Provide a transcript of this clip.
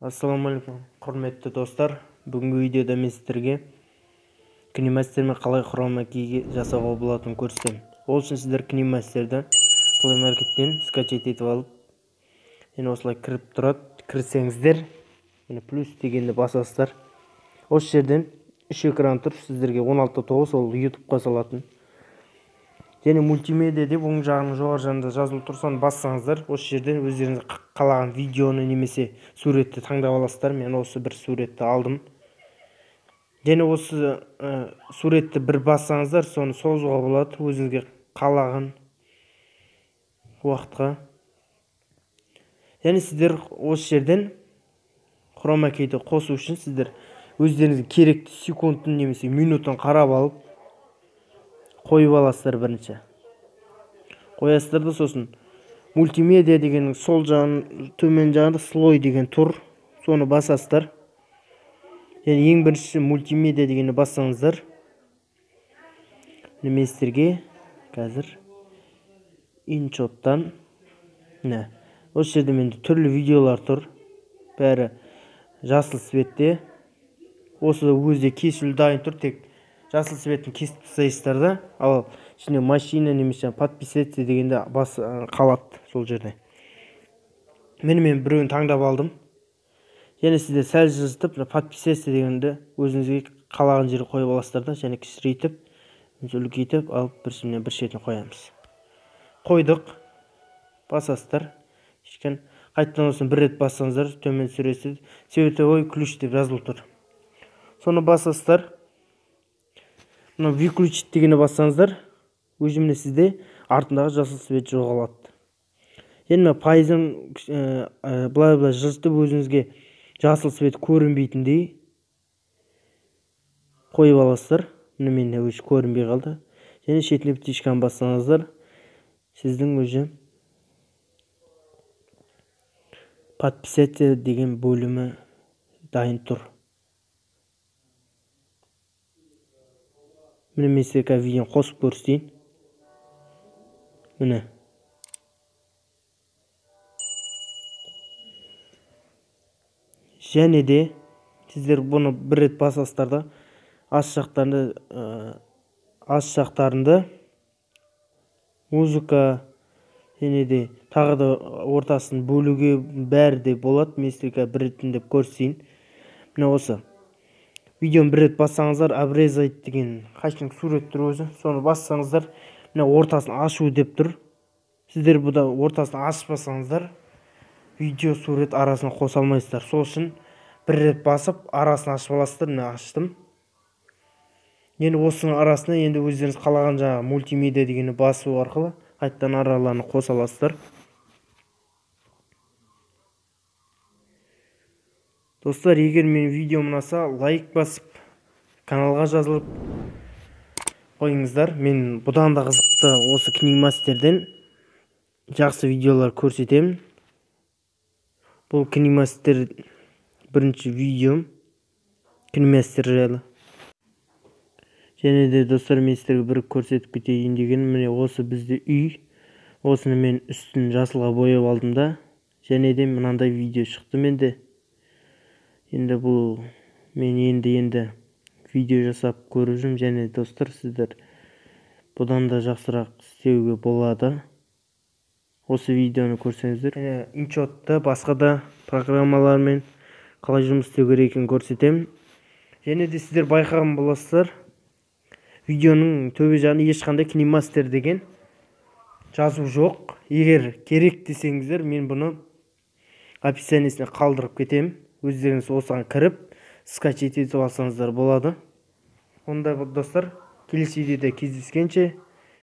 Ассаламалейкум, құрметті достар. Бүгінгі видеода мен сіздерге KineMasterмен қалай хрома key'ге жасауға болатынын көрсетемін. Ол үшін сіздер KineMasterді Play Market'тен скачать етіп алып, енді осылай кіріп тұрады. Кірсеңіздер, плюс дегенді басасыздар. Осы жерден 3 экран тұр, сіздерге 16:9 ол YouTube-қа салатын. Және мультимедиа деп оң жағының жоғары жағында жазылып тұр, соны бассаңыздар, осы жерден өздеріңіз қалаған видеоны немесе суретті таңдап аласыздар. Мен осы бір суретті алдым. Және осы суретті бір бассаңыздар, соны созуға болады өзіңізге қалаған уақытқа. Және сіздер осы жерден хрома key'ді қосу үшін сіздер өздеріңізге керекті секундын немесе минутын қарап алып қойып аласыздар. Бірінші қоясыздар да сосын мультимедиа дегеннің сол жағын төмен жағында слой деген тұр, соны басасыздар. Және ең бірінші мультимедиа дегенді бассаңыздар, мен сіздерге қазір InShot'тан осы жерде менде түрлі видеолар тұр, бәрі жасыл светте. Осы өзде кесілі дайын тұр, тек жасыл светін кесіп тастайсыздар да, ал ішінде машина немесе подписаться дегенде қалады сол жерде. Мен біреуін таңдап алдым. Және сіздер сәл жылжытып, подписаться дегенде өзіңізге қалаған жерге қойып аласыздар да, және кішірейтіп, үлкейтіп алып бір шетіне қоямыз. Қойдық, басасыздар. Қайтадан осыны бір рет бассаңыздар, төмен сүресі световой ключ деп жазылып тұр. Соны басасыздар. Выключить дегені бассаңыздар, өзіміне сізде артындағы жасыл свет жоғалады. Енді пайызын былай жылжытып өзіңізге жасыл свет көрінбейтіндей қойып аласыздар. Мен өз көрінбей қалды. Және шетіне птичканы бассаңыздар, сіздің өзі подписаться деген бөлімі дайын тұр. Мен сіздерге видеоны қосып көрсетейін. Міне. Және де сіздер бұны бір рет басасыздар да, ас жақтарында музыка, және де тағы да ортасын бөлуге бәрі де болады. Мен сіздерге бір ретін деп көрсетейін. Міне осы. Видеоны бір рет бассаңыздар, обрезать деген қайшының сурет тұр өзі. Соны бассаңыздар, міне ортасын ашу деп тұр. Сіздер бұда ортасын ашпасаңыздар, видео сурет арасына қоса алмайсыздар. Сол үшін бір рет басып, арасын ашып аласыздар. Міне аштым. Енді осының арасына енді өздеріңіз қалаған жаңа мультимедиа дегені басу арқылы қайттан араларына қоса аласыздар. Достар, егер мен видеом ұнаса, лайк басып, каналға жазылып қойыңыздар. Мен бұдан да қызықты осы KineMasterден жақсы видеолар көрсетемін. Бұл KineMaster бірінші видеом KineMaster жайлы. Және де достар, мен сіздерге бір көрсетіп кетейін деген, міне осы бізде үй. Осыны мен үстін жасылға бояп алдым да, және де мынандай видео шықты менде. Енді бұл мен енді видео жасап көріп жүрмін. Және достар, сіздер бұдан да жақсырақ істеуге болады. Осы видеоны көрсеңіздер, InShot'та басқа да программалармен қалай жұмыс істеу керек екенін көрсетемін. Және де сіздер байқаған боласыздар, видеоның төбе жағында ешқандай KineMaster деген жазу жоқ. Егер керек десеңіздер, мен бұны описаниесіне қалдырып кетемін. Өздеріңіз осыған кіріп, скачать етіп алсаңыздар болады. Онда достар, келесі видеода кездескенше